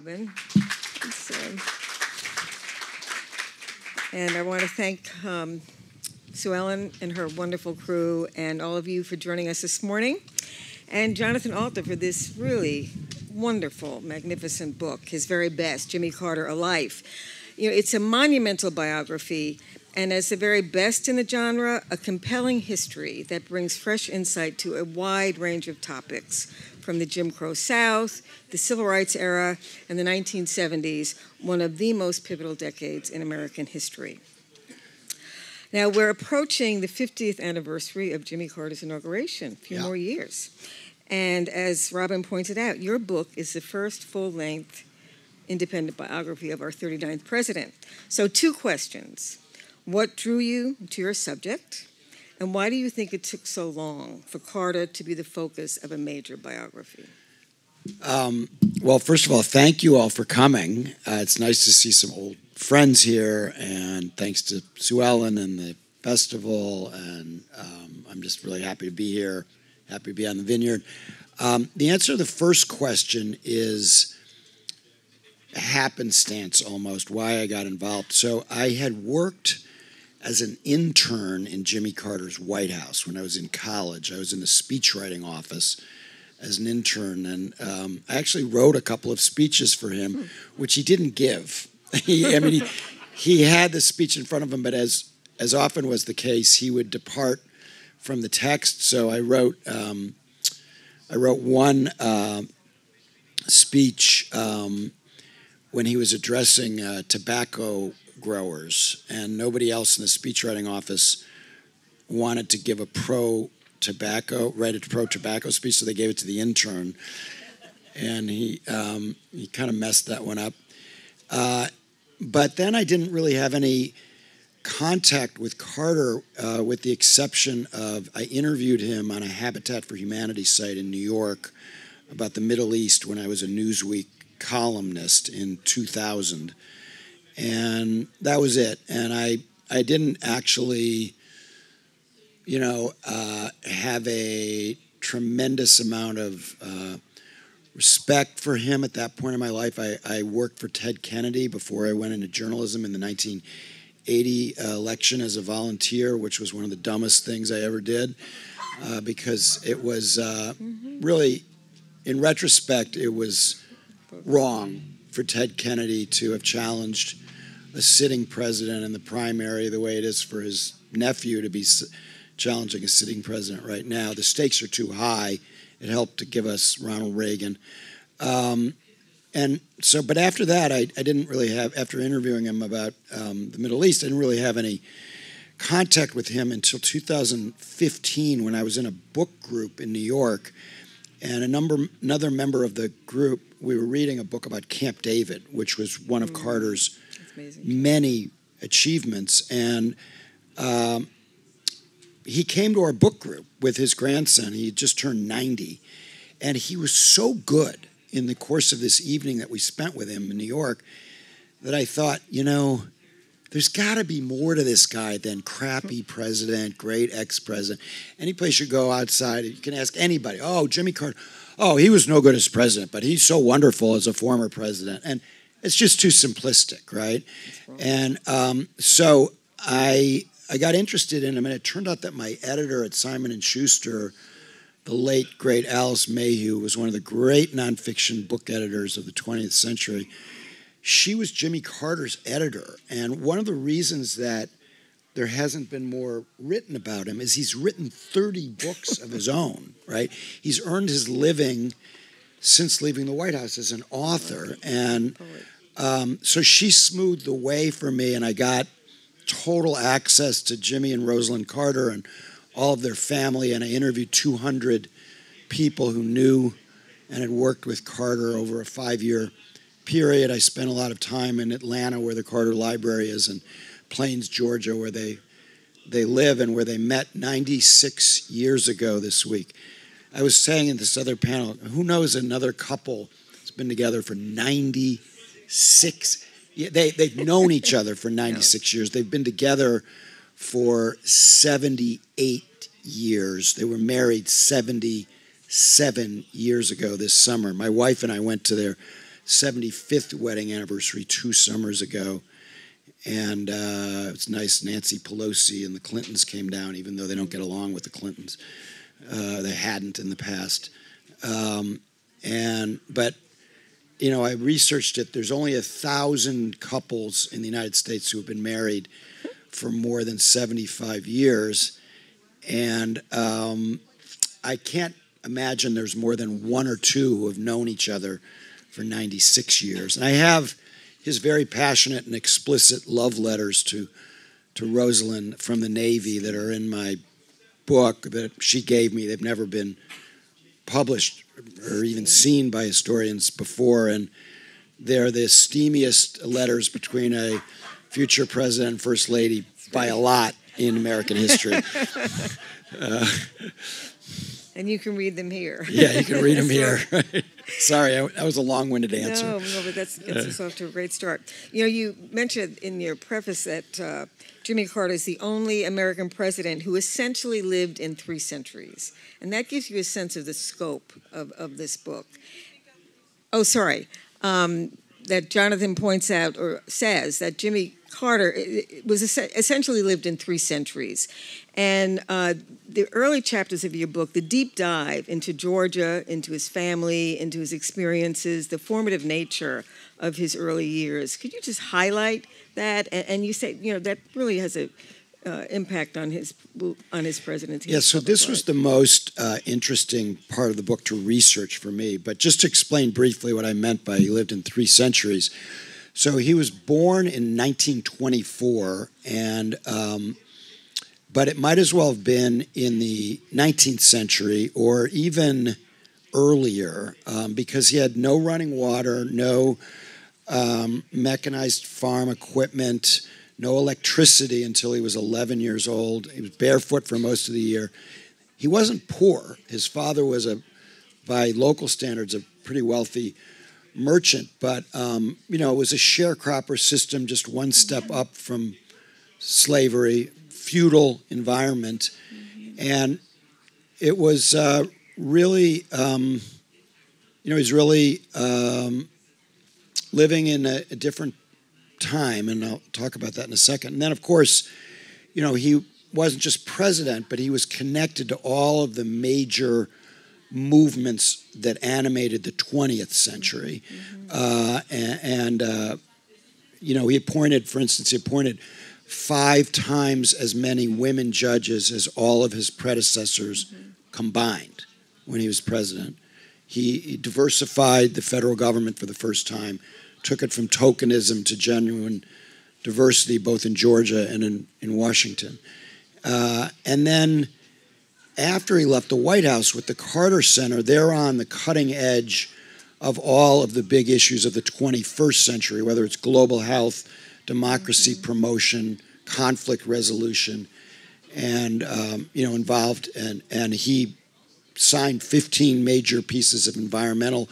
Robin. And I want to thank Sullivan and her wonderful crew and all of you for joining us this morning. And Jonathan Alter for this really wonderful, magnificent book, his very best, Jimmy Carter, A Life. You know, it's a monumental biography, and as the very best in the genre, a compelling history that brings fresh insight to a wide range of topics, from the Jim Crow South, the Civil Rights era, and the 1970s, one of the most pivotal decades in American history. Now, we're approaching the 50th anniversary of Jimmy Carter's inauguration, a few more years. And as Robin pointed out, your book is the first full-length independent biography of our 39th president. So 2 questions. What drew you to your subject? And why do you think it took so long for Carter to be the focus of a major biography? Well, first of all, thank you all for coming. It's nice to see some old friends here, and thanks to Sue Ellen and the festival, and I'm just really happy to be here, happy to be on the Vineyard. The answer to the first question is happenstance almost, why I got involved. So I had worked as an intern in Jimmy Carter's White House when I was in college. I was in the speechwriting office as an intern, and I actually wrote a couple of speeches for him, which he didn't give. He had the speech in front of him, but as often was the case, he would depart from the text. So I wrote one speech when he was addressing tobacco growers, and nobody else in the speechwriting office wanted to give a pro-tobacco speech, so they gave it to the intern, and he kind of messed that one up. But then I didn't really have any contact with Carter, with the exception of I interviewed him on a Habitat for Humanity site in New York about the Middle East when I was a Newsweek columnist in 2000. And that was it. And I didn't actually, have a tremendous amount of respect for him at that point in my life. I worked for Ted Kennedy before I went into journalism in the 1980 election as a volunteer, which was one of the dumbest things I ever did, because it was really, in retrospect, it was wrong for Ted Kennedy to have challenged a sitting president in the primary the way it is for his nephew to be challenging a sitting president right now. The stakes are too high. It helped to give us Ronald Reagan. And so, but after that, I didn't really have, after interviewing him about the Middle East, I didn't really have any contact with him until 2015 when I was in a book group in New York. And another member of the group, we were reading a book about Camp David, which was one of Carter's many achievements. And he came to our book group with his grandson. He had just turned 90. And he was so good in the course of this evening that we spent with him in New York that I thought, there's got to be more to this guy than crappy president, great ex-president. Any place you go outside, you can ask anybody, oh, Jimmy Carter, oh, he was no good as president, but he's so wonderful as a former president. And it's just too simplistic, right? And so I got interested in him, and it turned out that my editor at Simon & Schuster, the late, great Alice Mayhew, was one of the great nonfiction book editors of the 20th century. She was Jimmy Carter's editor, and one of the reasons that there hasn't been more written about him is he's written 30 books of his own, right? He's earned his living since leaving the White House as an author, and so she smoothed the way for me, and I got total access to Jimmy and Rosalind Carter and all of their family, and I interviewed 200 people who knew and had worked with Carter over a 5-year period. I spent a lot of time in Atlanta, where the Carter Library is, and Plains, Georgia, where they live and where they met 96 years ago this week. I was saying in this other panel, who knows another couple that's been together for 96? They've known each other for 96 years. They've been together for 78 years. They were married 77 years ago this summer. My wife and I went to their 75th wedding anniversary 2 summers ago. And it's nice. Nancy Pelosi and the Clintons came down, even though they don't get along with the Clintons. They hadn't in the past. But I researched it. There's only 1,000 couples in the United States who have been married for more than 75 years. And I can't imagine there's more than 1 or 2 who have known each other for 96 years. And I have his very passionate and explicit love letters to Rosalind from the Navy that are in my book that she gave me. They've never been published or even seen by historians before, and they're the steamiest letters between a future president and first lady by a lot in American history. And you can read them here. Yeah, you can read them here. Sorry, that was a long-winded answer. No, but that gets us off to a great start. You mentioned in your preface that Jimmy Carter is the only American president who essentially lived in 3 centuries. And that gives you a sense of the scope of this book. Oh, sorry. That Jonathan points out or says that Jimmy Carter was essentially lived in 3 centuries. And the early chapters of your book, the deep dive into Georgia, into his family, into his experiences, the formative nature of his early years. Could you just highlight that? And you say, that really has an impact on his presidency. Yeah, so this was the most interesting part of the book to research for me. But just to explain briefly what I meant by he lived in 3 centuries. So he was born in 1924, but it might as well have been in the 19th century or even earlier, because he had no running water, no mechanized farm equipment, no electricity until he was 11 years old. He was barefoot for most of the year. He wasn't poor. His father was, by local standards, a pretty wealthy merchant, but it was a sharecropper system, just one step up from slavery, feudal environment, and it was really, he's really living in a different time, and I'll talk about that in a second. And then, of course, he wasn't just president, but he was connected to all of the major movements that animated the 20th century. He appointed, for instance, 5 times as many women judges as all of his predecessors combined when he was president. He diversified the federal government for the first time, took it from tokenism to genuine diversity, both in Georgia and in Washington. And then after he left the White House with the Carter Center, they're on the cutting edge of all of the big issues of the 21st century, whether it's global health, democracy promotion, conflict resolution, and involved. And he signed 15 major pieces of environmental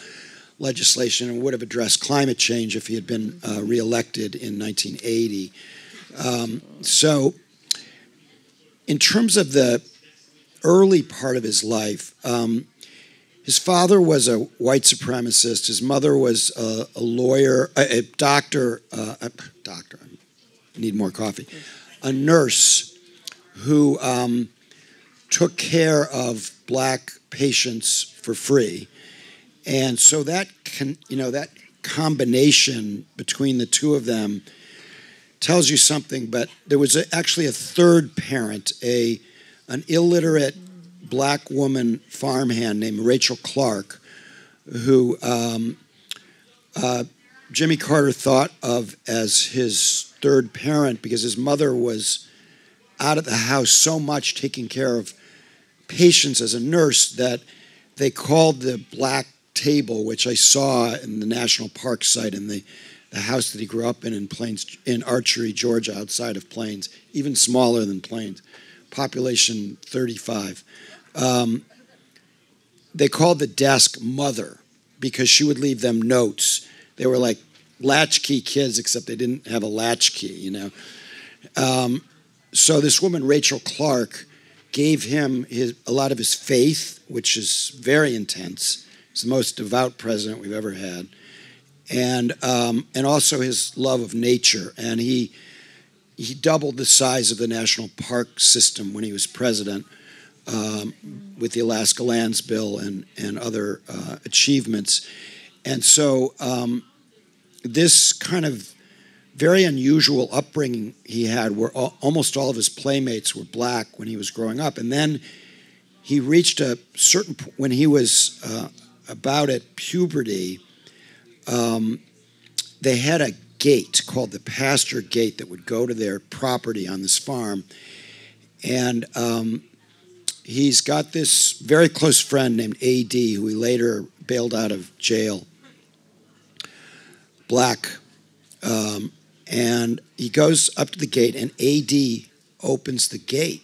legislation and would have addressed climate change if he had been reelected in 1980. So in terms of the early part of his life, his father was a white supremacist. His mother was a lawyer, a doctor, I need more coffee, a nurse who took care of black patients for free. And so that combination between the two of them tells you something. But there was actually a third parent, an illiterate black woman farmhand named Rachel Clark, who Jimmy Carter thought of as his third parent because his mother was out of the house so much taking care of patients as a nurse that they called the black table, which I saw in the National Park site in the house that he grew up in Plains, in Archery, Georgia, outside of Plains, even smaller than Plains, population 35. They called the desk Mother because she would leave them notes. They were like latchkey kids, except they didn't have a latchkey, So this woman, Rachel Clark, gave him a lot of his faith, which is very intense. He's the most devout president we've ever had. and also his love of nature. And he doubled the size of the national park system when he was president, with the Alaska Lands Bill and other achievements. And so this kind of very unusual upbringing he had, where almost all of his playmates were black when he was growing up. And then he reached a certain point when he was about at puberty. They had a gate called the pasture gate that would go to their property on this farm. And he's got this very close friend named A.D., who he later bailed out of jail, black. And he goes up to the gate, and A.D. opens the gate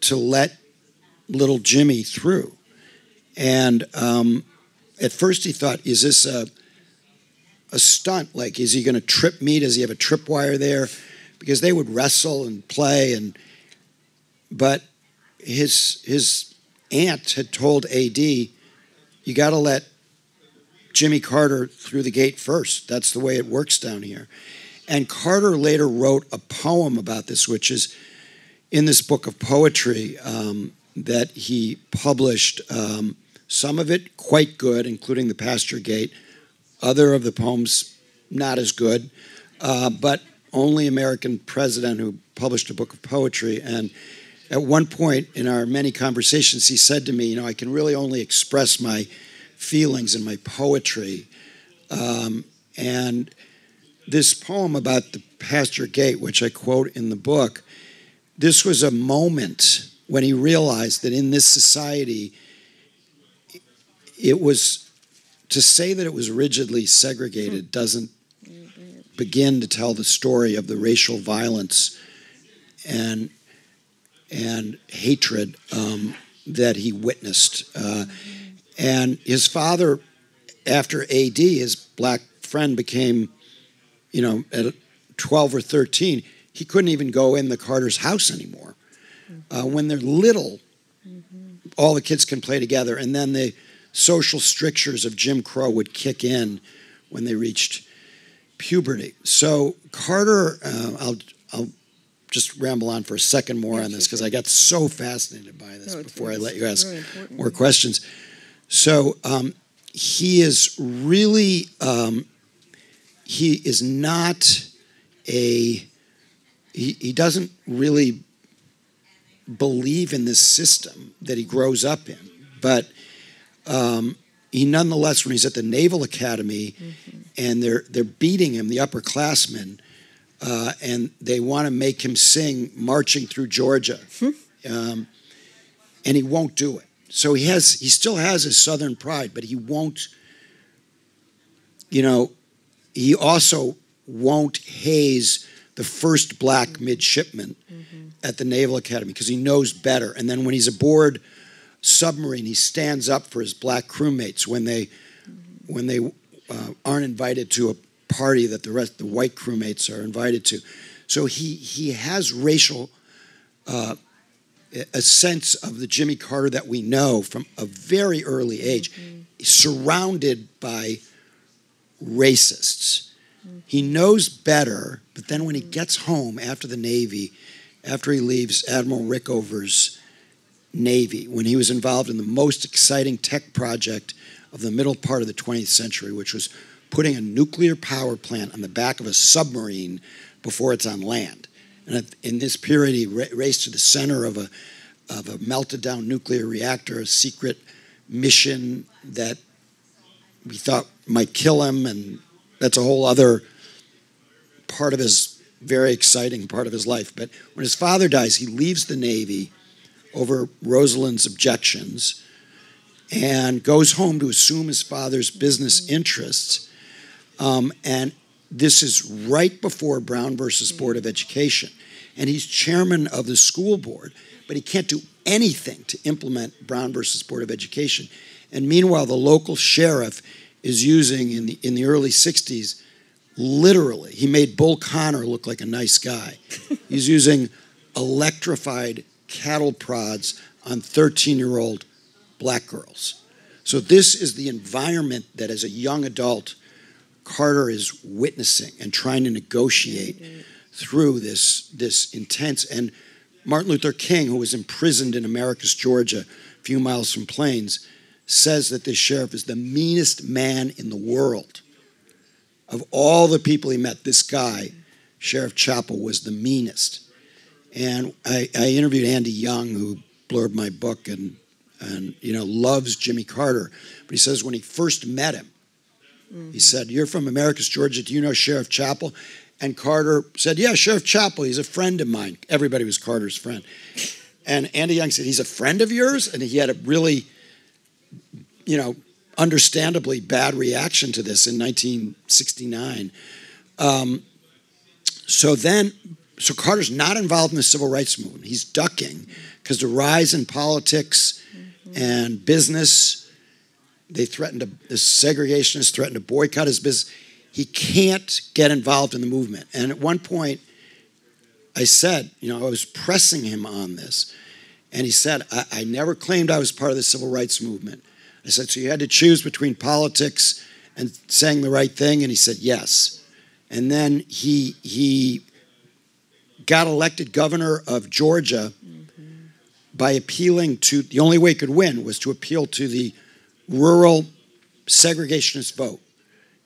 to let little Jimmy through. And at first he thought, is this a stunt? Like, is he going to trip me? Does he have a tripwire there? Because they would wrestle and play. But his aunt had told A.D., you got to let Jimmy Carter through the gate first. That's the way it works down here. And Carter later wrote a poem about this, which is in this book of poetry that he published. Some of it quite good, including the pasture gate. Other of the poems not as good. But only American president who published a book of poetry. And at one point in our many conversations, he said to me, I can really only express my feelings in my poetry. And this poem about the pasture gate, which I quote in the book, this was a moment when he realized that in this society, it was, to say that it was rigidly segregated doesn't begin to tell the story of the racial violence and hatred that he witnessed. And his father, after A.D., his black friend, became, at 12 or 13, he couldn't even go in the Carter's house anymore. When they're little, all the kids can play together, and then the social strictures of Jim Crow would kick in when they reached puberty. So Carter, I'll just ramble on for a second more on this because I got so fascinated by this before I let you ask more questions. So he is really, he is not he doesn't really believe in this system that he grows up in. But he nonetheless, when he's at the Naval Academy and they're beating him, the upperclassmen, and they want to make him sing Marching Through Georgia, and he won't do it. So he still has his Southern pride, but he won't, he also won't haze the first black midshipman at the Naval Academy because he knows better. And then when he's aboard submarine, he stands up for his black crewmates when they aren't invited to a party that the white crewmates are invited to. So he has racial a sense of the Jimmy Carter that we know from a very early age, surrounded by racists. He knows better, but then when he gets home after the Navy, after he leaves Admiral Rickover's Navy, when he was involved in the most exciting tech project of the middle part of the 20th century, which was putting a nuclear power plant on the back of a submarine before it's on land. And in this period, he raced to the center of a melted down nuclear reactor, a secret mission that we thought might kill him, and that's a whole other part of his very exciting part of his life. But when his father dies, he leaves the Navy over Rosalind's objections and goes home to assume his father's business interests. And this is right before Brown versus Board of Education. And he's chairman of the school board, but he can't do anything to implement Brown versus Board of Education. And meanwhile, the local sheriff is using, in the early 60s, literally, he made Bull Connor look like a nice guy. He's using electrified cattle prods on 13-year-old black girls. So this is the environment that as a young adult Carter is witnessing and trying to negotiate through this intense. And Martin Luther King, who was imprisoned in Americus, Georgia, a few miles from Plains, says that this sheriff is the meanest man in the world. Of all the people he met, this guy, Sheriff Chappell, was the meanest. And I interviewed Andy Young, who blurbed my book and loves Jimmy Carter. But he says when he first met him, he said, "You're from Americus, Georgia. Do you know Sheriff Chappell?" And Carter said, "Yeah, Sheriff Chappell. He's a friend of mine." Everybody was Carter's friend. And Andy Young said, "He's a friend of yours?" And he had a really, understandably bad reaction to this in 1969. So Carter's not involved in the civil rights movement. He's ducking because the rise in politics and business, the segregationists threatened to boycott his business. He can't get involved in the movement. And at one point, I said, I was pressing him on this. And he said, I never claimed I was part of the civil rights movement. I said, so you had to choose between politics and saying the right thing? And he said, yes. And then he got elected governor of Georgia by appealing to, the only way he could win was to appeal to the rural segregationist vote.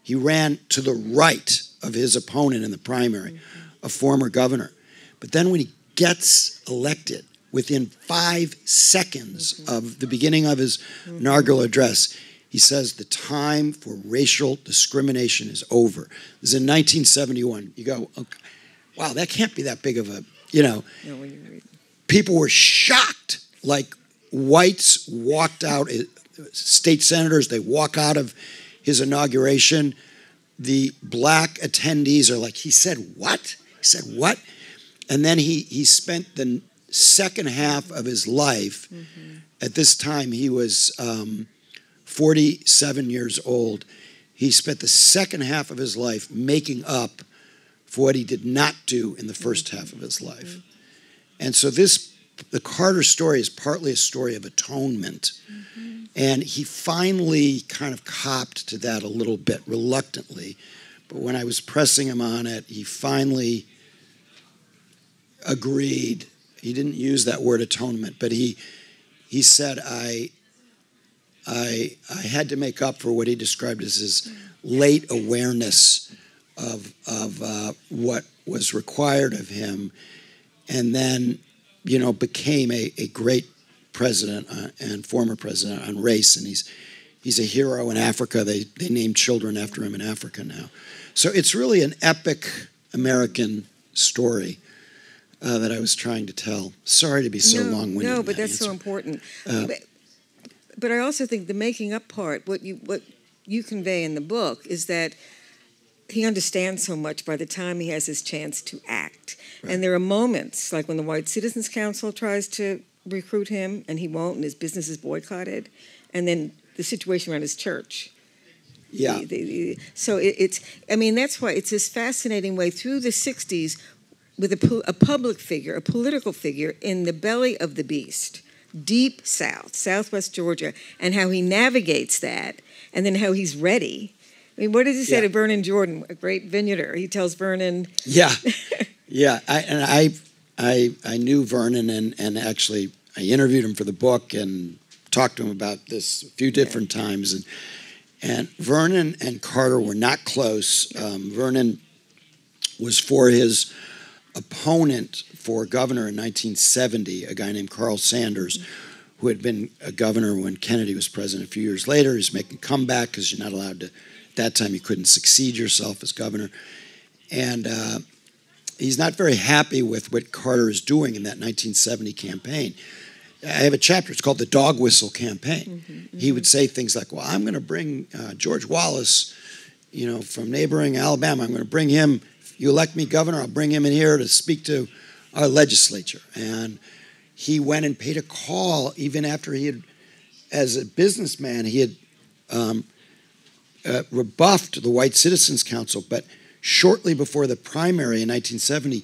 He ran to the right of his opponent in the primary, a former governor. But then when he gets elected, within 5 seconds of the beginning of his inaugural address, he says the time for racial discrimination is over. This is in 1971. You go, okay, wow, that can't be that big of a, People were shocked. Like whites walked out, state senators, they walk out of his inauguration. The black attendees are like, he said what? He said what? And then he spent the second half of his life, at this time he was 47 years old, he spent the second half of his life making up for what he did not do in the first half of his life. And so the Carter story is partly a story of atonement. And he finally kind of copped to that a little bit, reluctantly. But when I was pressing him on it, he finally agreed. He didn't use that word atonement, but he said, I had to make up for what he described as his late awareness of what was required of him, and then, became a great president and former president on race, and he's a hero in Africa. They named children after him in Africa now. So it's really an epic American story that I was trying to tell. Sorry to be so long-winded. No, but that's so important. But I also think the making up part, what you convey in the book, is that he understands so much by the time he has his chance to act. Right. And there are moments, like when the White Citizens Council tries to recruit him, and he won't, and his business is boycotted, and then the situation around his church. Yeah. So that's why it's this fascinating way through the 60s with a public figure, a political figure in the belly of the beast, deep south, southwest Georgia, and how he navigates that, and then how he's ready. I mean, what does he say to Vernon Jordan, a great vineyarder? He tells Vernon... Yeah. I knew Vernon, and actually I interviewed him for the book and talked to him about this a few different times. And Vernon and Carter were not close. Vernon was for his opponent for governor in 1970, a guy named Carl Sanders, who had been a governor when Kennedy was president a few years later. He's making a comeback because you're not allowed to, at that time you couldn't succeed yourself as governor. And he's not very happy with what Carter is doing in that 1970 campaign. I have a chapter, it's called the Dog Whistle Campaign. He would say things like, well, I'm going to bring George Wallace, from neighboring Alabama. I'm going to bring him, if you elect me governor, I'll bring him in here to speak to our legislature. And he went and paid a call even after he had, as a businessman, he had rebuffed the White Citizens Council, but shortly before the primary in 1970,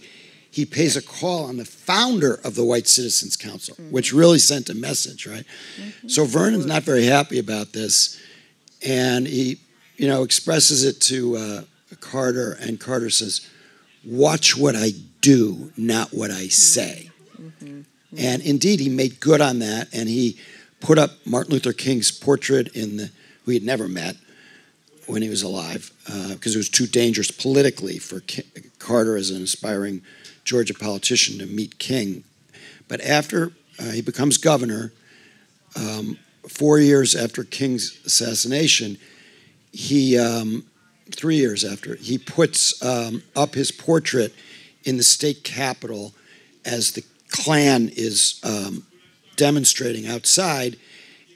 he pays a call on the founder of the White Citizens Council, which really sent a message, right? So Vernon's not very happy about this, and he expresses it to Carter, and Carter says, "Watch what I do, not what I say." And indeed, he made good on that, and he put up Martin Luther King's portrait who he had never met when he was alive, because it was too dangerous politically for Carter as an aspiring Georgia politician to meet King. But after he becomes governor, 4 years after King's assassination, 3 years after, he puts up his portrait in the state capitol as the Klan is demonstrating outside,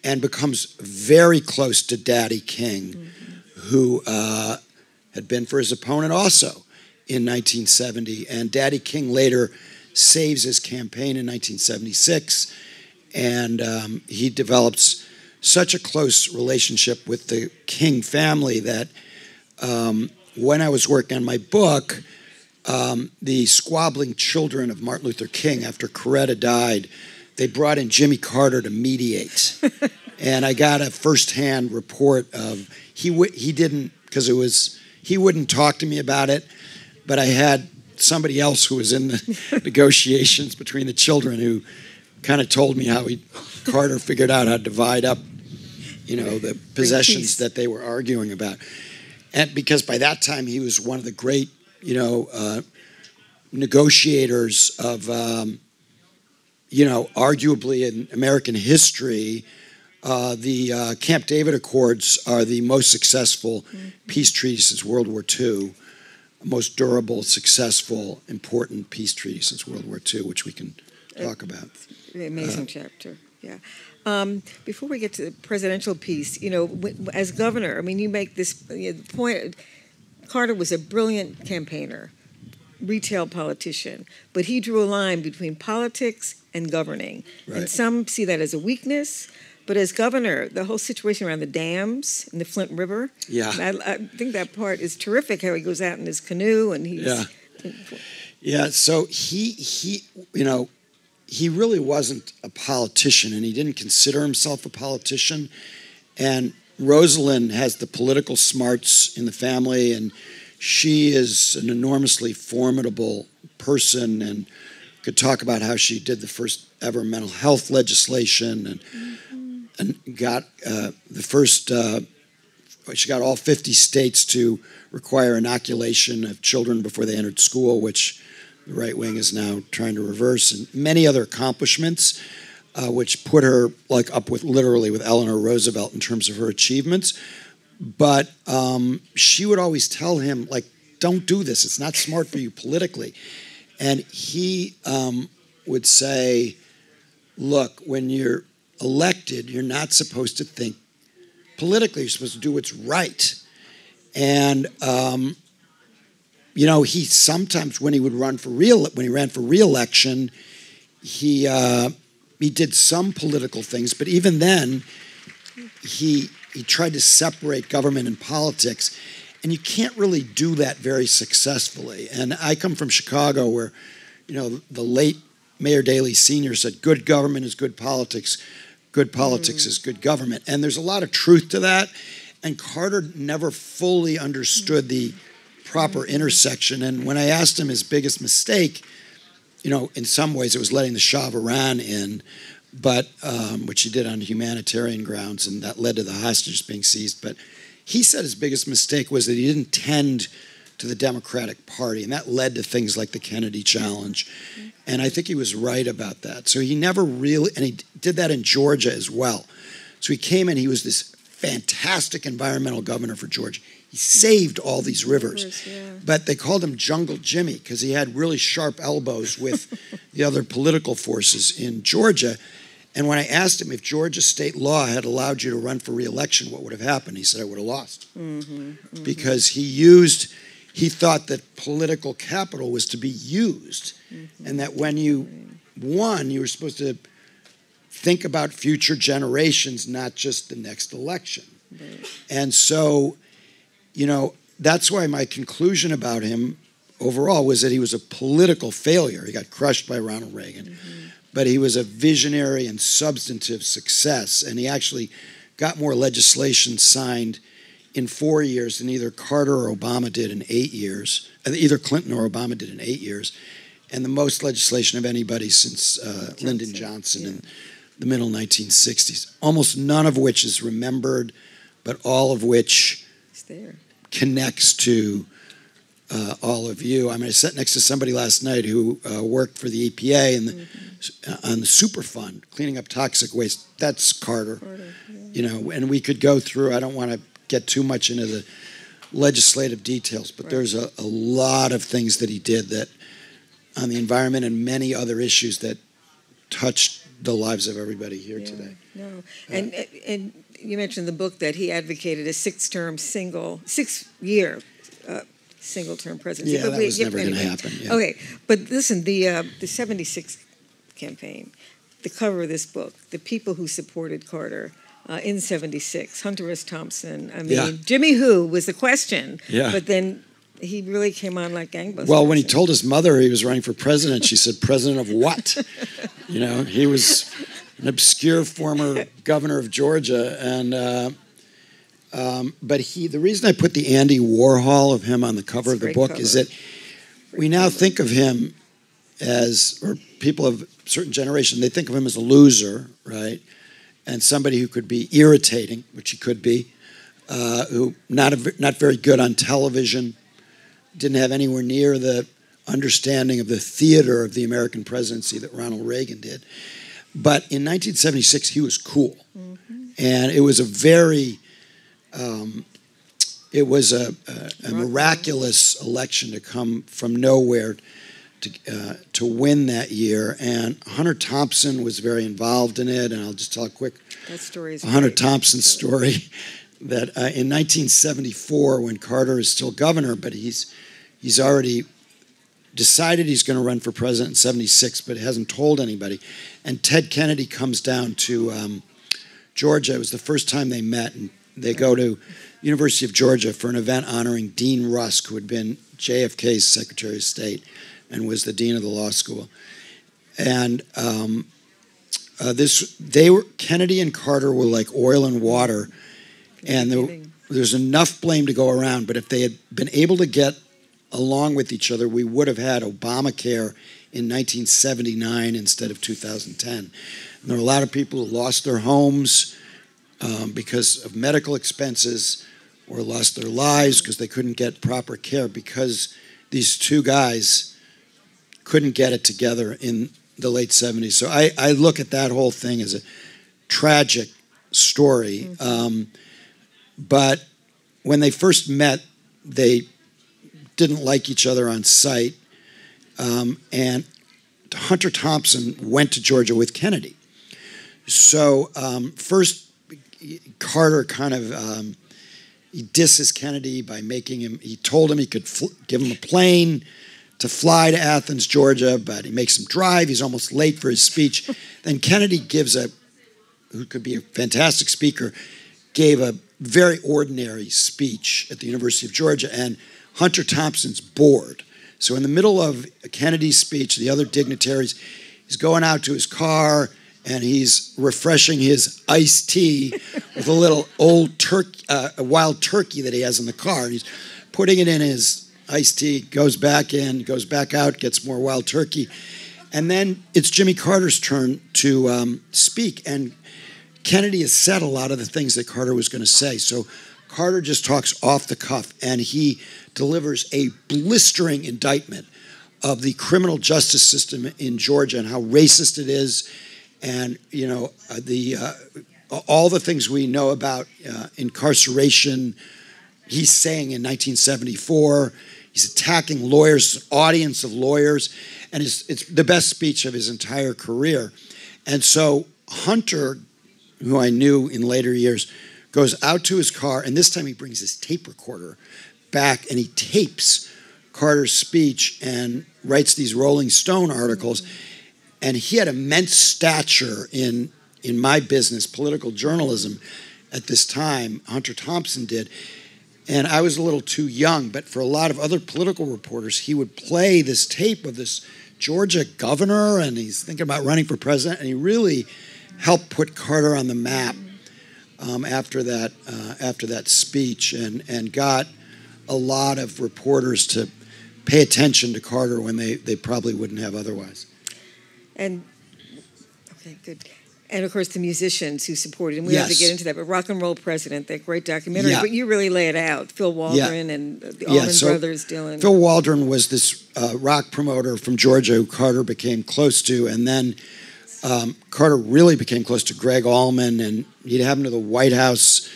and becomes very close to Daddy King, who had been for his opponent also in 1970. And Daddy King later saves his campaign in 1976, and he develops such a close relationship with the King family that when I was working on my book, the squabbling children of Martin Luther King, after Coretta died, they brought in Jimmy Carter to mediate. And I got a firsthand report of, he didn't, because he wouldn't talk to me about it, but I had somebody else who was in the negotiations between the children who kind of told me how Carter figured out how to divide up, the possessions that they were arguing about. And because by that time he was one of the great, negotiators of, arguably in American history, the Camp David Accords are the most successful peace treaty since World War II, most durable, successful, important peace treaty since World War II, which we can talk about. Amazing chapter, yeah. Before we get to the presidential piece, as governor, you make this point. Carter was a brilliant campaigner, retail politician, but he drew a line between politics and governing. Right. And some see that as a weakness, but as governor, the whole situation around the dams in the Flint River, I think that part is terrific, how he goes out in his canoe and he's... Yeah, so he really wasn't a politician, and he didn't consider himself a politician. And Rosalind has the political smarts in the family, and she is an enormously formidable person and could talk about how she did the first ever mental health legislation and got she got all 50 states to require inoculation of children before they entered school, which the right wing is now trying to reverse, and many other accomplishments, which put her up with Eleanor Roosevelt in terms of her achievements. But she would always tell him, don't do this. It's not smart for you politically. And he would say, look, when you're elected, you're not supposed to think politically. You're supposed to do what's right. And he sometimes, when he ran for re-election, he did some political things, but even then, he tried to separate government and politics, and you can't really do that very successfully. And I come from Chicago, where the late Mayor Daley Sr. said, "Good government is good politics. Good politics is good government." And there's a lot of truth to that. And Carter never fully understood the proper intersection. And when I asked him his biggest mistake, in some ways it was letting the Shah of Iran in, but which he did on humanitarian grounds, and that led to the hostages being seized. But he said his biggest mistake was that he didn't tend to the Democratic Party, and that led to things like the Kennedy Challenge. And I think he was right about that. So he never really, and he did that in Georgia as well. So he came in, he was this fantastic environmental governor for Georgia. He saved all these rivers. But they called him Jungle Jimmy because he had really sharp elbows with the other political forces in Georgia. And when I asked him if Georgia state law had allowed you to run for re-election, what would have happened? He said, I would have lost. Because he thought that political capital was to be used. And that when you won, you were supposed to think about future generations, not just the next election. And so, that's why my conclusion about him overall was that he was a political failure. He got crushed by Ronald Reagan. But he was a visionary and substantive success. And he actually got more legislation signed in 4 years than either Carter or Obama did in 8 years. Either Clinton or Obama did in 8 years, and the most legislation of anybody since Lyndon Johnson in the middle 1960s. Almost none of which is remembered, but all of which connects to all of you. I mean, I sat next to somebody last night who worked for the EPA and on the Superfund, cleaning up toxic waste. That's Carter. And we could go through. I don't want to get too much into the legislative details, but there's a lot of things that he did that on the environment and many other issues that touched the lives of everybody here today. No, and you mentioned the book that he advocated a 6-year single-term presidency. Yeah, that was never going to happen. Yeah. Okay, but listen, the 76 campaign, the cover of this book, the people who supported Carter in 76, Hunter S. Thompson. I mean, Jimmy who was the question, but then he really came on like gangbusters. Well, when he told his mother he was running for president, she said, "President of what?" He was an obscure former governor of Georgia, and but the reason I put the Andy Warhol of him on the cover of the book is that we now think of him as, or people of a certain generation, they think of him as a loser, right? And somebody who could be irritating, which he could be, who not very good on television, didn't have anywhere near the understanding of the theater of the American presidency that Ronald Reagan did. But in 1976, he was cool. And it was a very, it was a miraculous election to come from nowhere to win that year. And Hunter Thompson was very involved in it. And I'll just tell a quick Hunter Thompson story that in 1974, when Carter is still governor, but he's already decided he's going to run for president in 76, but hasn't told anybody. And Ted Kennedy comes down to Georgia. It was the first time they met, and they go to University of Georgia for an event honoring Dean Rusk, who had been JFK's Secretary of State and was the dean of the law school. And Kennedy and Carter were like oil and water, and there's enough blame to go around. But if they had been able to get along with each other, we would have had Obamacare in 1979 instead of 2010. And there were a lot of people who lost their homes because of medical expenses, or lost their lives because they couldn't get proper care because these two guys couldn't get it together in the late 70s. So I look at that whole thing as a tragic story. But when they first met, they didn't like each other on sight. And Hunter Thompson went to Georgia with Kennedy. So first, Carter kind of, he disses Kennedy by he told him he could give him a plane to fly to Athens, Georgia, but he makes him drive. He's almost late for his speech. Then Kennedy who could be a fantastic speaker, gave a very ordinary speech at the University of Georgia, and Hunter Thompson's bored. So in the middle of Kennedy's speech, the other dignitaries, he's going out to his car, and he's refreshing his iced tea with a little old wild turkey that he has in the car. And he's putting it in his iced tea, goes back in, goes back out, gets more wild turkey. And then it's Jimmy Carter's turn to speak. And Kennedy has said a lot of the things that Carter was going to say. So Carter just talks off the cuff, and he delivers a blistering indictment of the criminal justice system in Georgia and how racist it is. And, all the things we know about incarceration, he's saying in 1974. He's attacking lawyers, an audience of lawyers, and it's the best speech of his entire career. And so Hunter, who I knew in later years, goes out to his car, and this time he brings his tape recorder back, and he tapes Carter's speech and writes these Rolling Stone articles. And he had immense stature in my business, political journalism, at this time. Hunter Thompson did. And I was a little too young, but for a lot of other political reporters, he would play this tape of this Georgia governor, and he's thinking about running for president, and he really helped put Carter on the map. after that speech, and got a lot of reporters to pay attention to Carter when they probably wouldn't have otherwise. And okay, good. And of course, the musicians who supported him. We have to get into that. But Rock and Roll President, that great documentary. Yeah. But you really lay it out. Phil Waldron and the Allman Brothers, Dylan. Phil Waldron was this rock promoter from Georgia who Carter became close to, and then Carter really became close to Greg Allman, and he'd have him to the White House,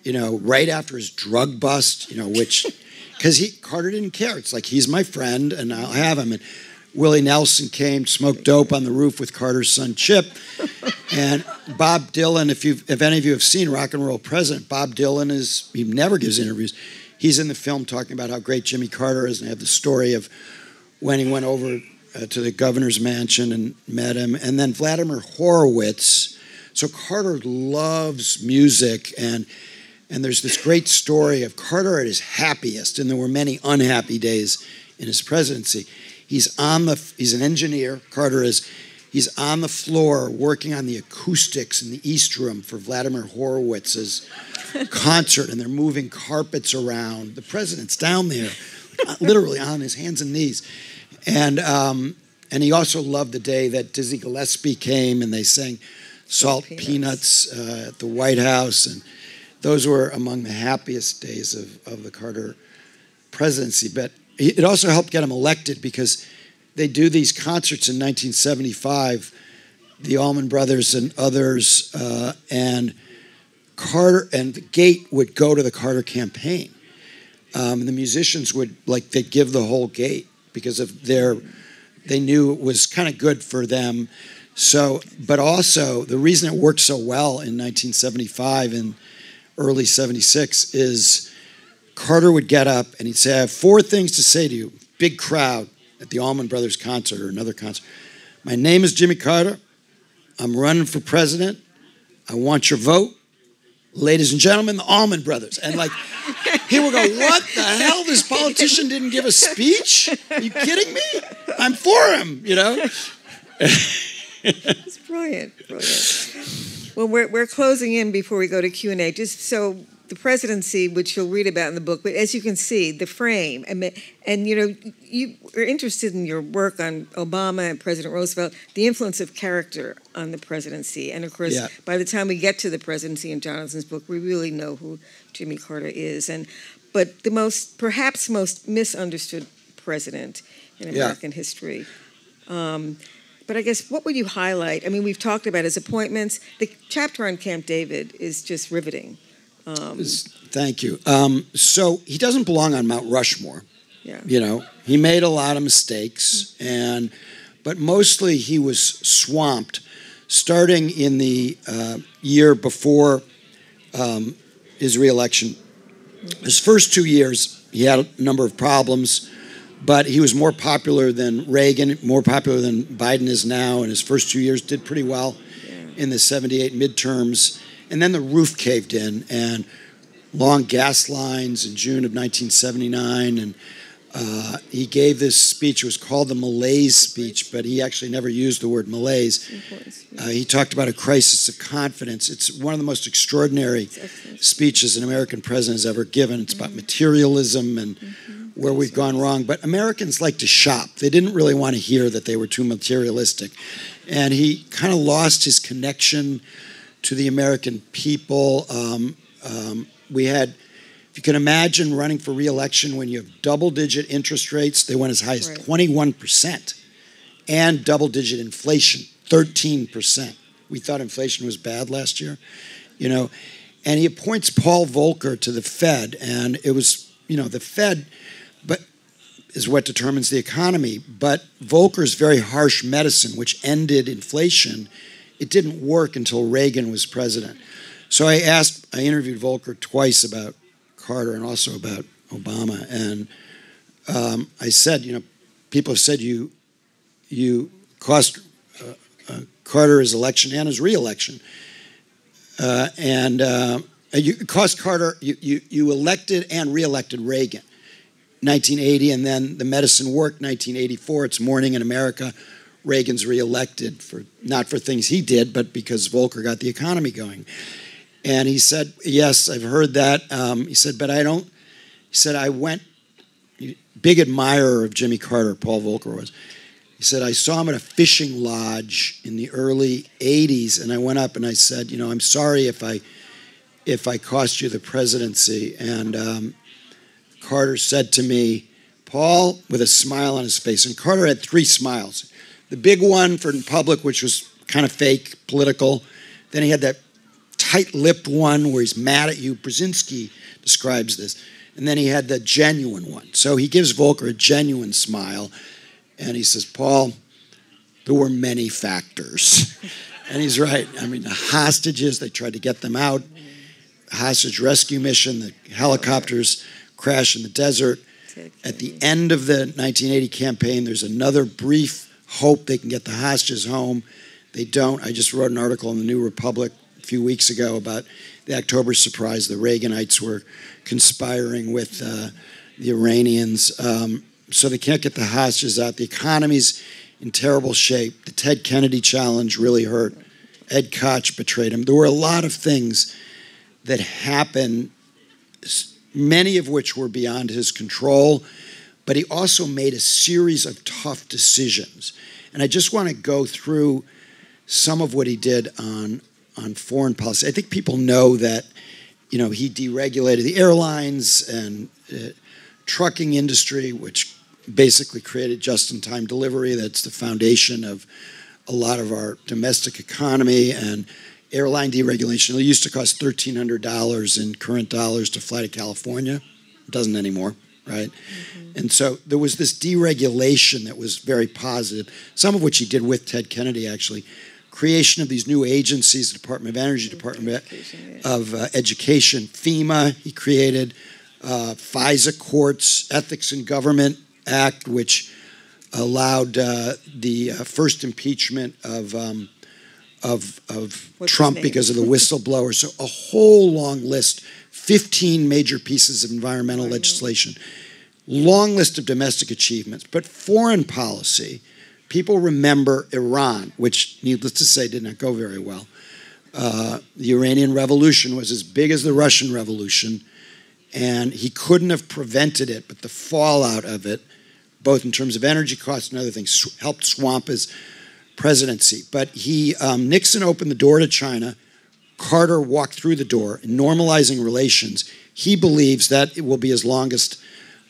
right after his drug bust, which, because Carter didn't care. It's like, he's my friend, and I'll have him. And Willie Nelson came, smoked dope on the roof with Carter's son Chip, and Bob Dylan. If any of you have seen Rock and Roll President, Bob Dylan he never gives interviews. He's in the film talking about how great Jimmy Carter is, and they have the story of when he went over to the governor's mansion and met him, and then Vladimir Horowitz. So Carter loves music, and there's this great story of Carter at his happiest, and there were many unhappy days in his presidency. He's an engineer, Carter is. He's on the floor working on the acoustics in the East Room for Vladimir Horowitz's concert, and they're moving carpets around. The president's down there, literally on his hands and knees. And he also loved the day that Dizzy Gillespie came and they sang Salt Peanuts at the White House. And those were among the happiest days of the Carter presidency. But it also helped get him elected because they do these concerts in 1975, the Allman Brothers and others, and Carter and the gate would go to the Carter campaign. And the musicians they'd give the whole gate because of they knew it was kind of good for them. So, but also the reason it worked so well in 1975 and early 76 is Carter would get up and he'd say, I have 4 things to say to you. Big crowd at the Allman Brothers concert or another concert. My name is Jimmy Carter. I'm running for president. I want your vote. Ladies and gentlemen, the Allman Brothers. And he would go, what the hell? This politician didn't give a speech? Are you kidding me? I'm for him, It's brilliant. Well, we're closing in before we go to Q&A. Just so the presidency, which you'll read about in the book, but as you can see, the frame, and you are interested in your work on Obama and President Roosevelt, the influence of character on the presidency. And of course, by the time we get to the presidency in Jonathan's book, we really know who Jimmy Carter is. But the perhaps most misunderstood president in American history. But I guess, what would you highlight? I mean, we've talked about his appointments. The chapter on Camp David is just riveting. Thank you. So he doesn't belong on Mount Rushmore. Yeah. He made a lot of mistakes, but mostly he was swamped, starting in the year before his reelection. His first 2 years, he had a number of problems, but he was more popular than Reagan, more popular than Biden is now, and his first 2 years did pretty well in the 78 midterms. And then the roof caved in, and long gas lines in June of 1979. And he gave this speech. It was called the Malaise speech, but he actually never used the word malaise. He talked about a crisis of confidence. It's one of the most extraordinary speeches an American president has ever given. It's about materialism and where we've gone wrong. But Americans like to shop. They didn't really want to hear that they were too materialistic. And he kind of lost his connection to the American people. We had, if you can imagine running for re-election when you have double-digit interest rates, they went as high as 21%, and double-digit inflation, 13%. We thought inflation was bad last year, and he appoints Paul Volcker to the Fed, and it was, the Fed, but is what determines the economy. But Volcker's very harsh medicine, which ended inflation, it didn't work until Reagan was president. So I interviewed Volcker twice about Carter and also about Obama. And I said, people have said you cost Carter his election and his re-election. You cost Carter, you elected and re-elected Reagan. 1980, and then the medicine worked. 1984, it's morning in America. Reagan's reelected not for things he did, but because Volcker got the economy going. And he said, yes, I've heard that. He said, but I don't. He said, I went, big admirer of Jimmy Carter, Paul Volcker was. He said, I saw him at a fishing lodge in the early 80s, and I went up and I said, I'm sorry if I cost you the presidency. And Carter said to me, Paul, with a smile on his face, and Carter had 3 smiles. The big one for in public, which was kind of fake, political. Then he had that tight-lipped one where he's mad at you. Brzezinski describes this. And then he had the genuine one. So he gives Volcker a genuine smile. And he says, Paul, there were many factors. And he's right. I mean, the hostages, they tried to get them out. Hostage rescue mission, the helicopters crash in the desert. At the end of the 1980 campaign, there's another brief hope they can get the hostages home. They don't. I just wrote an article in the New Republic a few weeks ago about the October surprise. The Reaganites were conspiring with the Iranians. So they can't get the hostages out. The economy's in terrible shape. The Ted Kennedy challenge really hurt. Ed Koch betrayed him. There were a lot of things that happened, many of which were beyond his control, but he also made a series of tough decisions. And I just want to go through some of what he did on foreign policy. I think people know that, he deregulated the airlines and trucking industry, which basically created just-in-time delivery. That's the foundation of a lot of our domestic economy. And airline deregulation, it used to cost $1,300 in current dollars to fly to California. It doesn't anymore, right? Mm-hmm. And so there was this deregulation that was very positive, some of which he did with Ted Kennedy, actually. Creation of these new agencies, the Department of Energy, Department of Education, FEMA, he created, FISA courts, Ethics in Government Act, which allowed the first impeachment of Trump because of the whistleblower. So a whole long list, 15 major pieces of environmental legislation, long list of domestic achievements. But foreign policy, people remember Iran, which, needless to say, did not go very well. The Iranian Revolution was as big as the Russian Revolution, and he couldn't have prevented it, but the fallout of it, both in terms of energy costs and other things, helped swamp his presidency. But Nixon opened the door to China. Carter walked through the door in normalizing relations. He believes that it will be his longest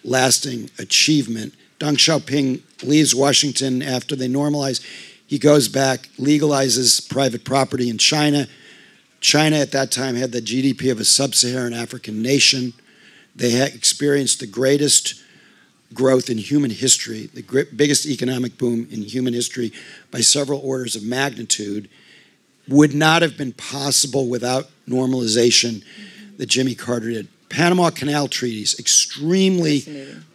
lasting achievement. Deng Xiaoping leaves Washington after they normalize. He goes back, legalizes private property in China. China at that time had the GDP of a sub-Saharan African nation. They had experienced the greatest growth in human history, the biggest economic boom in human history by several orders of magnitude. Would not have been possible without normalization that Jimmy Carter did. Panama Canal treaties, extremely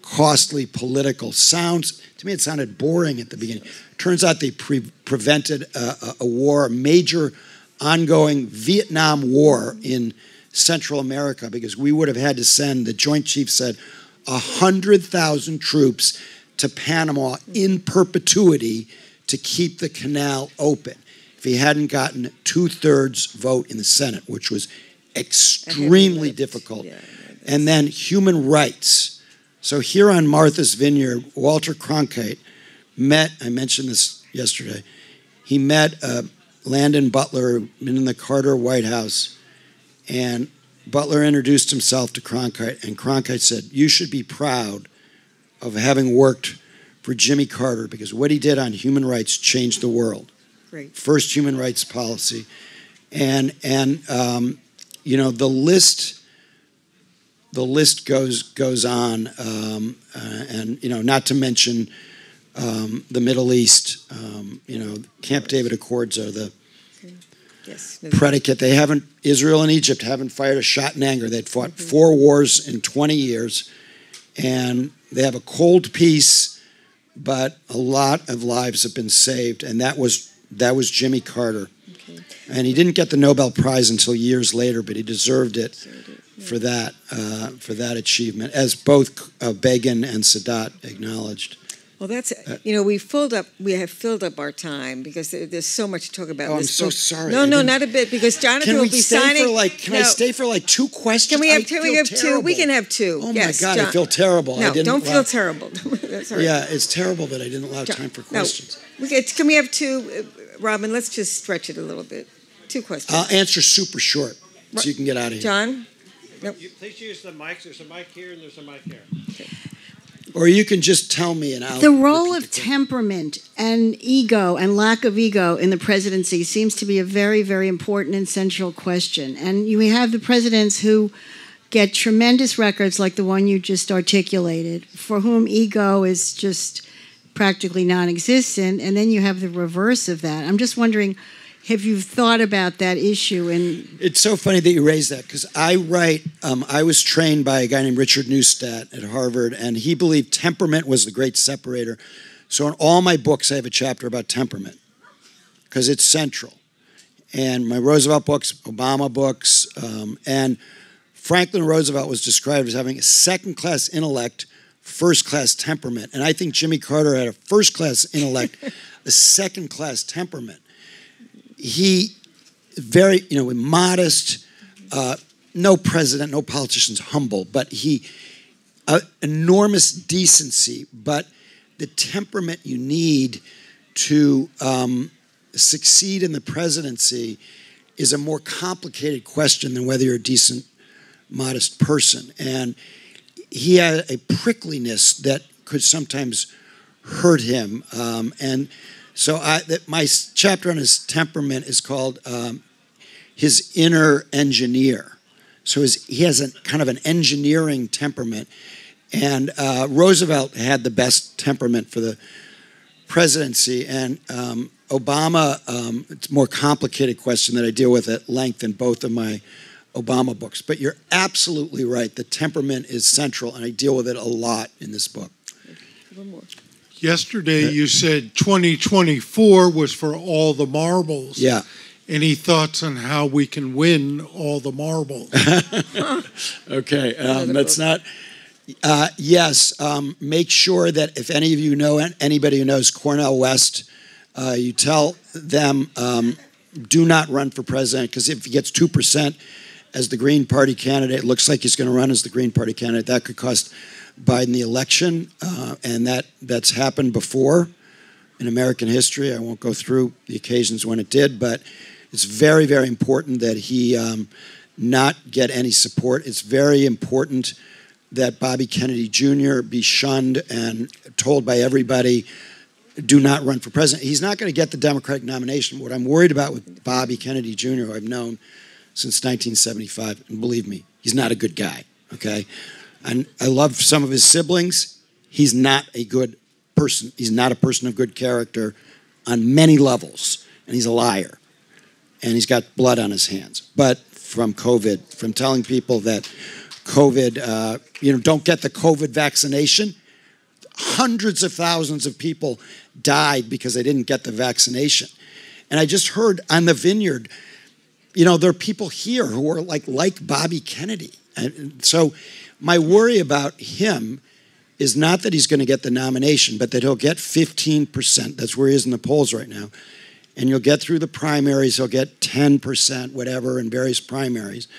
costly political. To me, it sounded boring at the beginning. Turns out they prevented a war, a major ongoing Vietnam War in Central America, because we would have had to send, the Joint Chiefs said, 100,000 troops to Panama in perpetuity to keep the canal open. If he hadn't gotten 2/3 vote in the Senate, which was extremely difficult. Yeah, and then human rights. So here on Martha's Vineyard, Walter Cronkite met, I mentioned this yesterday, he met Landon Butler, been in the Carter White House, and Butler introduced himself to Cronkite, and Cronkite said, you should be proud of having worked for Jimmy Carter, because what he did on human rights changed the world. Great. First human rights policy. And the list goes on, and not to mention the Middle East. Camp David Accords are the predicate. They haven't, Israel and Egypt haven't fired a shot in anger. They'd fought 4 wars in 20 years, and they have a cold peace, but a lot of lives have been saved, and that was Jimmy Carter. Okay. And he didn't get the Nobel Prize until years later, but he deserved it for that achievement, as both Begin and Sadat acknowledged. Well, that's, we have filled up our time because there's so much to talk about. Oh, in I'm this so book. sorry. No, not a bit, because Jonathan will be signing. Can I stay for like 2 questions? Can we have two? We can have 2. Oh yes, my God, John. I feel terrible. No, don't feel terrible. That's all right. Yeah, it's terrible that I didn't allow time for questions. No, can we have 2, Robin? Let's just stretch it a little bit. 2 questions. I'll answer super short so you can get out of here. John? Nope. Please use the mics. There's a mic here and there's a mic here. Okay. Or you can just tell me and I'll... The role of temperament and ego and lack of ego in the presidency seems to be a very, very important and central question. And you have the presidents who get tremendous records like the one you just articulated, for whom ego is just practically non-existent. And then you have the reverse of that. I'm just wondering, have you thought about that issue? It's so funny that you raised that, because I was trained by a guy named Richard Neustadt at Harvard, and he believed temperament was the great separator. So in all my books, I have a chapter about temperament, because it's central. And my Roosevelt books, Obama books, and Franklin Roosevelt was described as having a second-class intellect, first-class temperament. And I think Jimmy Carter had a first-class intellect, a second-class temperament. He very, modest, no president, no politician's humble, but he, enormous decency, but the temperament you need to succeed in the presidency is a more complicated question than whether you're a decent, modest person. And he had a prickliness that could sometimes hurt him. So my chapter on his temperament is called his inner engineer. So he has a kind of an engineering temperament. And Roosevelt had the best temperament for the presidency. And Obama, it's a more complicated question that I deal with at length in both of my Obama books. But you're absolutely right. The temperament is central, and I deal with it a lot in this book. One more. Yesterday, you said 2024 was for all the marbles. Yeah. Any thoughts on how we can win all the marbles? Okay, that's not... yes, make sure that if any of you know anybody who knows Cornel West, you tell them do not run for president, because if he gets 2% as the Green Party candidate, it looks like he's going to run as the Green Party candidate. That could cost Biden the election, and that's happened before in American history. I won't go through the occasions when it did, but it's very, very important that he not get any support. It's very important that Bobby Kennedy Jr. be shunned and told by everybody, do not run for president. He's not going to get the Democratic nomination. What I'm worried about with Bobby Kennedy Jr., who I've known since 1975, and believe me, he's not a good guy, okay? And I love some of his siblings. He's not a good person. He's not a person of good character on many levels, and he's a liar. And he's got blood on his hands. But from COVID, from telling people that COVID, don't get the COVID vaccination. Hundreds of thousands of people died because they didn't get the vaccination. And I just heard on the Vineyard, there are people here who are like Bobby Kennedy. And so my worry about him is not that he's going to get the nomination, but that he'll get 15%. That's where he is in the polls right now. And you'll get through the primaries, he'll get 10%, whatever, in various primaries.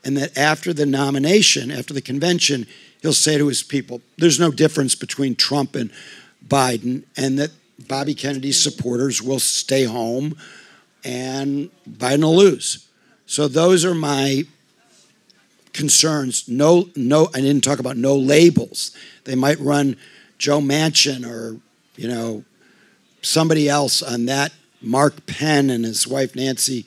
And that after the nomination, after the convention, he'll say to his people, there's no difference between Trump and Biden, and that Bobby Kennedy's supporters will stay home and Biden will lose. So those are my concerns. No, I didn't talk about no labels. They might run Joe Manchin or, somebody else on that. Mark Penn and his wife Nancy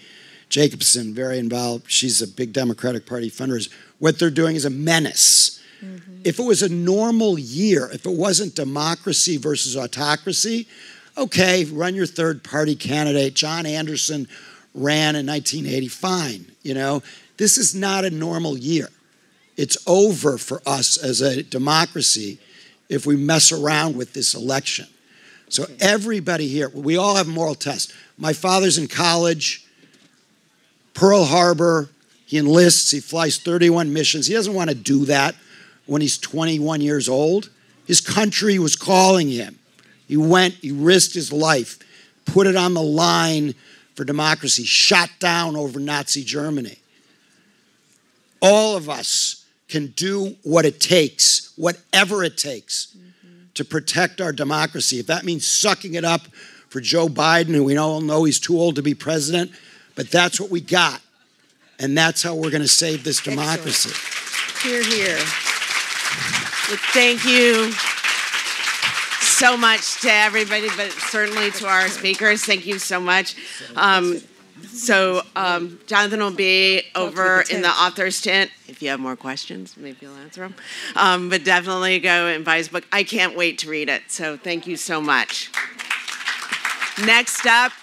Jacobson, very involved. She's a big Democratic Party fundraiser. What they're doing is a menace. Mm-hmm. If it was a normal year, if it wasn't democracy versus autocracy, okay, run your third-party candidate. John Anderson ran in 1980, fine. This is not a normal year. It's over for us as a democracy if we mess around with this election. So everybody here, we all have moral tests. My father's in college, Pearl Harbor. He enlists. He flies 31 missions. He doesn't want to do that when he's 21 years old. His country was calling him. He went, he risked his life, put it on the line for democracy, shot down over Nazi Germany. All of us can do what it takes, whatever it takes, to protect our democracy. If that means sucking it up for Joe Biden, who we all know he's too old to be president, but that's what we got. And that's how we're going to save this democracy. Hear, hear. Well, thank you so much to everybody, but certainly to our speakers. Thank you so much. Jonathan will be over in the author's tent. If you have more questions, maybe he'll answer them. But definitely go and buy his book. I can't wait to read it. So thank you so much. Next up,